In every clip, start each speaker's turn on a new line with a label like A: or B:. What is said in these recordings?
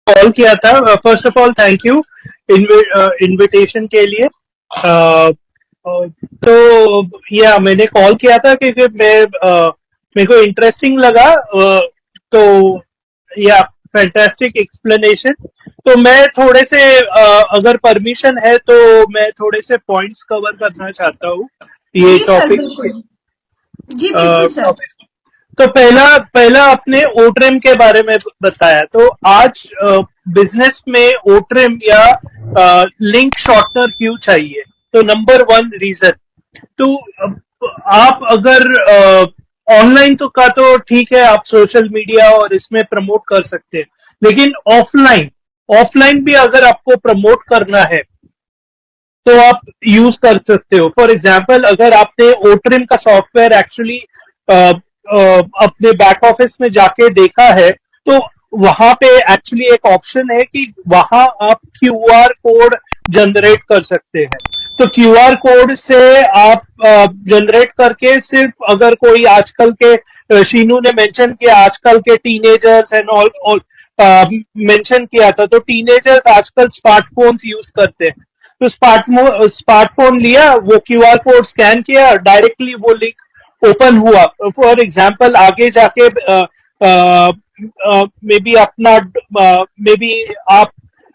A: Call किया था। First of all thank you invitation के लिए। तो या मैंने कॉल किया था क्योंकि मेरे को इंटरेस्टिंग लगा। तो या फैंटास्टिक एक्सप्लेनेशन। तो मैं थोड़े से अगर परमिशन है तो मैं थोड़े से पॉइंट्स कवर करना चाहता हूँ ये
B: जी सर,
A: टॉपिक।
B: बिल्कुल। जी बिल्कुल सर।
A: तो पहला पहला आपने ओट्रिम के बारे में बताया। तो आज बिजनेस में ओट्रिम या लिंक शॉर्टनर क्यों चाहिए? तो नंबर वन रीजन तो आप अगर ऑनलाइन तो का तो ठीक है, आप सोशल मीडिया और इसमें प्रमोट कर सकते हैं, लेकिन ऑफलाइन ऑफलाइन भी अगर आपको प्रमोट करना है तो आप यूज कर सकते हो। फॉर एग्जाम्पल, अगर आपने ओट्रिम का सॉफ्टवेयर एक्चुअली अपने बैक ऑफिस में जाके देखा है तो वहां पे एक्चुअली एक ऑप्शन है कि वहां आप क्यूआर कोड जनरेट कर सकते हैं। तो क्यूआर कोड से आप जनरेट करके सिर्फ अगर कोई आजकल के शीनू ने मेंशन किया आजकल के टीनेजर्स एंड ऑल मेंशन किया था, तो टीनेजर्स आजकल स्मार्टफोन्स यूज करते हैं। तो स्मार्टफोन लिया, वो क्यूआर कोड स्कैन किया, डायरेक्टली वो लिंक ओपन हुआ। फॉर एग्जाम्पल आगे जाके मे बी अपना मे बी आप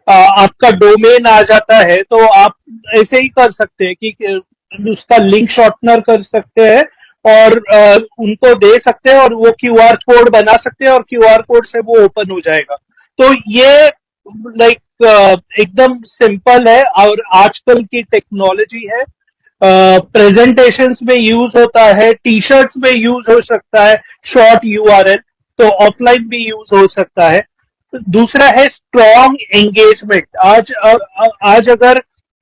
A: आपका डोमेन आ जाता है तो आप ऐसे ही कर सकते हैं कि उसका लिंक शॉर्टनर कर सकते हैं और उनको दे सकते हैं और वो क्यूआर कोड बना सकते हैं और क्यूआर कोड से वो ओपन हो जाएगा। तो ये लाइक एकदम सिंपल है और आजकल की टेक्नोलॉजी है। प्रेजेंटेशंस में यूज होता है, टी शर्ट्स में यूज हो सकता है, शॉर्ट यूआरएल। तो ऑफलाइन भी यूज हो सकता है। दूसरा है स्ट्रॉन्ग एंगेजमेंट। आज अगर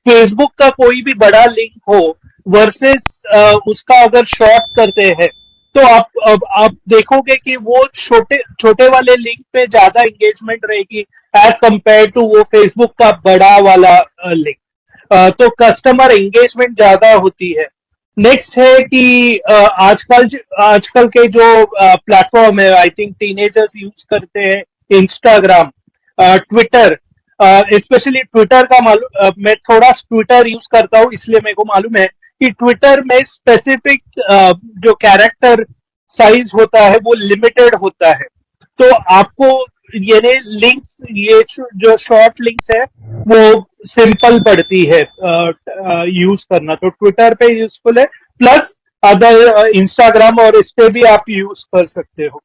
A: फेसबुक का कोई भी बड़ा लिंक हो वर्सेस उसका अगर शॉर्ट करते हैं तो आप देखोगे कि वो छोटे छोटे वाले लिंक पे ज्यादा एंगेजमेंट रहेगी एज कंपेयर टू वो फेसबुक का बड़ा वाला लिंक। तो कस्टमर एंगेजमेंट ज्यादा होती है। नेक्स्ट है कि आजकल आजकल के जो प्लेटफॉर्म है, आई थिंक टीनेजर्स यूज करते हैं इंस्टाग्राम, ट्विटर। स्पेशली ट्विटर का मालूम, मैं थोड़ा ट्विटर यूज करता हूँ इसलिए मेरे को मालूम है कि ट्विटर में स्पेसिफिक जो कैरेक्टर साइज होता है वो लिमिटेड होता है। तो आपको ये लिंक्स, ये जो शॉर्ट लिंक्स है वो सिंपल पड़ती है यूज करना, तो ट्विटर पे यूजफुल है। प्लस अदर इंस्टाग्राम और इस पे भी आप यूज कर सकते हो।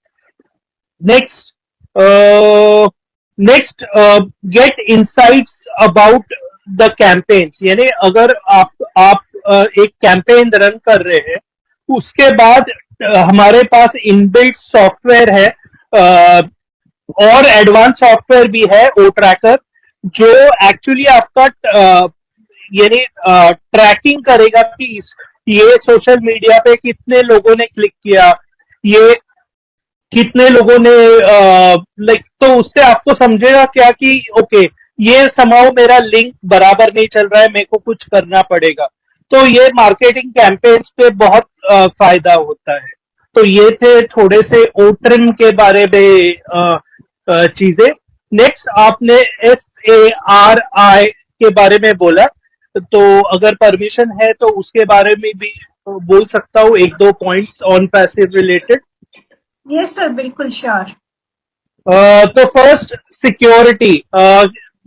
A: Next next get insights about the campaigns. यानी अगर आप एक कैंपेन रन कर रहे हैं उसके बाद हमारे पास इनबिल्ट सॉफ्टवेयर है और एडवांस सॉफ्टवेयर भी है ओ ट्रैकर, जो एक्चुअली आपका यानी ट्रैकिंग करेगा कि ये सोशल मीडिया पे कितने लोगों ने क्लिक किया, ये कितने लोगों ने लाइक, तो उससे आपको समझेगा क्या कि ओके ये समाओ मेरा लिंक बराबर नहीं चल रहा है, मेरे को कुछ करना पड़ेगा। तो ये मार्केटिंग कैंपेन्स पे बहुत फायदा होता है। तो ये थे थोड़े से ओट्रिम के बारे में चीजें। नेक्स्ट आपने SARI के बारे में बोला, तो अगर परमिशन है तो उसके बारे में भी बोल सकता हूँ एक दो points on passive related.
B: Yes sir, बिल्कुल श्योर।
A: तो फर्स्ट सिक्योरिटी।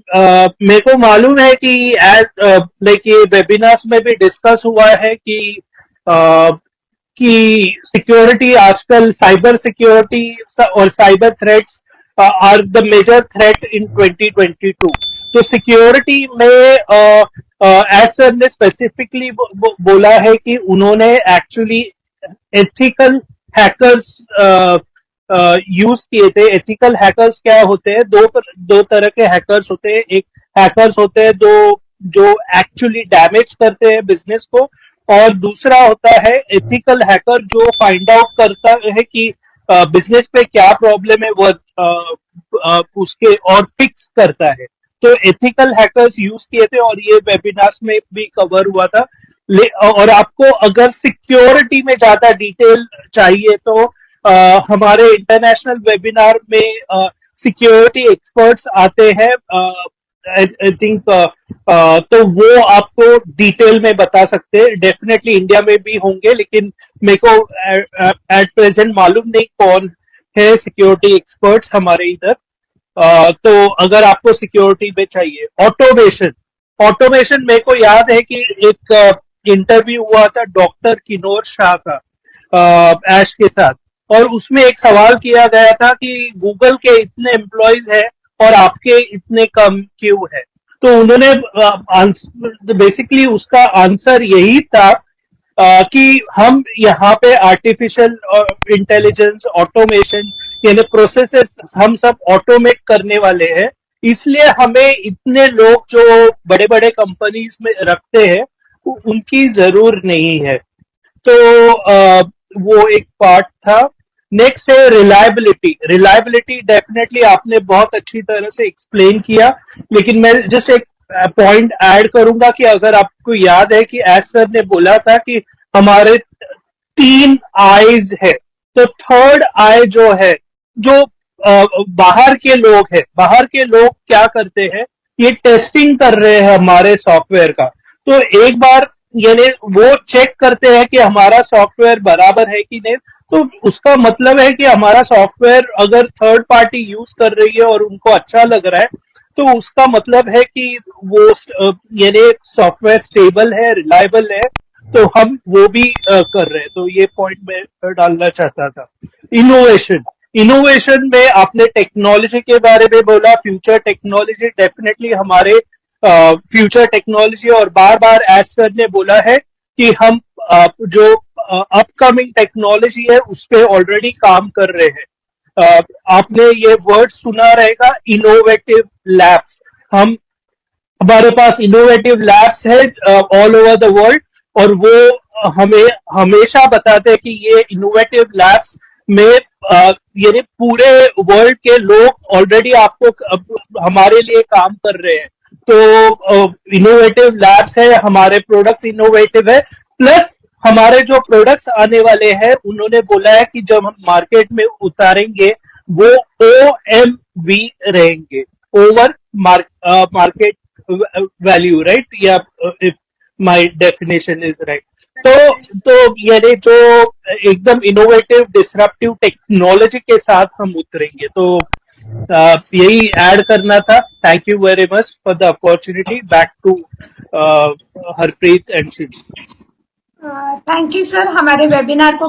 A: मेरे को मालूम है कि एज लाइक ये वेबिनार्स में भी डिस्कस हुआ है कि सिक्योरिटी आजकल साइबर सिक्योरिटी और cyber threats are the major threat in 2022। तो सिक्योरिटी में एज सर ने स्पेसिफिकली बोला है कि उन्होंने एक्चुअली एथिकल हैकर्स यूज किए थे। एथिकल हैकर्स क्या होते हैं? दो तरह के हैकर्स होते हैं। एक हैकर्स होते हैं जो एक्चुअली डैमेज करते हैं बिजनेस को, और दूसरा होता है एथिकल हैकर जो फाइंड आउट करता है कि बिजनेस पे क्या प्रॉब्लम है वो उसके और फिक्स करता है। तो एथिकल हैकर्स यूज किए थे और ये वेबिनार्स में भी कवर हुआ था। और आपको अगर सिक्योरिटी में ज्यादा डिटेल चाहिए तो हमारे इंटरनेशनल वेबिनार में सिक्योरिटी एक्सपर्ट्स आते हैं, आई थिंक, तो वो आपको डिटेल में बता सकते हैं। डेफिनेटली इंडिया में भी होंगे, लेकिन मेरे को एट प्रेजेंट मालूम नहीं कौन है सिक्योरिटी एक्सपर्ट्स हमारे इधर। तो अगर आपको सिक्योरिटी में चाहिए, ऑटोमेशन, ऑटोमेशन मेरे को याद है कि एक इंटरव्यू हुआ था डॉक्टर किन्नौर शाह का ऐश के साथ, और उसमें एक सवाल किया गया था कि गूगल के इतने एम्प्लॉयज हैं और आपके इतने कम क्यों है। तो उन्होंने बेसिकली उसका आंसर यही था कि हम यहाँ पे आर्टिफिशियल इंटेलिजेंस, ऑटोमेशन, यानी प्रोसेसेस हम सब ऑटोमेट करने वाले हैं, इसलिए हमें इतने लोग जो बड़े बड़े कंपनीज में रखते हैं उनकी जरूर नहीं है। तो वो एक पार्ट था। नेक्स्ट है रिलायबिलिटी। रिलायबिलिटी डेफिनेटली आपने बहुत अच्छी तरह से एक्सप्लेन किया, लेकिन मैं जस्ट एक पॉइंट ऐड करूंगा कि अगर आपको याद है कि एज सर ने बोला था कि हमारे 3 आईज है, तो थर्ड आई जो है, जो बाहर के लोग हैं, बाहर के लोग क्या करते हैं, ये टेस्टिंग कर रहे हैं हमारे सॉफ्टवेयर का। तो एक बार यानी वो चेक करते हैं कि हमारा सॉफ्टवेयर बराबर है कि नहीं, तो उसका मतलब है कि हमारा सॉफ्टवेयर अगर थर्ड पार्टी यूज कर रही है और उनको अच्छा लग रहा है, तो उसका मतलब है कि वो यानी सॉफ्टवेयर स्टेबल है, रिलायबल है, तो हम वो भी कर रहे हैं। तो ये पॉइंट मैं डालना चाहता था। इनोवेशन, इनोवेशन में आपने टेक्नोलॉजी के बारे में बोला, फ्यूचर टेक्नोलॉजी, डेफिनेटली हमारे फ्यूचर टेक्नोलॉजी, और बार बार एज सर ने बोला है कि हम जो अपकमिंग टेक्नोलॉजी है उस पे ऑलरेडी काम कर रहे हैं। आपने ये वर्ड सुना रहेगा, इनोवेटिव लैब्स। हम हमारे पास इनोवेटिव लैब्स है ऑल ओवर द वर्ल्ड, और वो हमें हमेशा बताते हैं कि ये इनोवेटिव लैब्स में यानी पूरे वर्ल्ड के लोग ऑलरेडी आपको हमारे लिए काम कर रहे हैं। तो इनोवेटिव लैब्स है, हमारे प्रोडक्ट्स इनोवेटिव है, प्लस हमारे जो प्रोडक्ट्स आने वाले हैं उन्होंने बोला है कि जब हम मार्केट में उतारेंगे वो OMV रहेंगे, ओवर मार्केट वैल्यू, राइट, या if my definition is right. तो यानी जो एकदम इनोवेटिव डिसरप्टिव टेक्नोलॉजी के साथ हम उतरेंगे। तो यही ऐड करना था। Thank you very much for the opportunity. Back to Harpreet and Shiv.
B: Thank you sir, हमारे वेबिनार को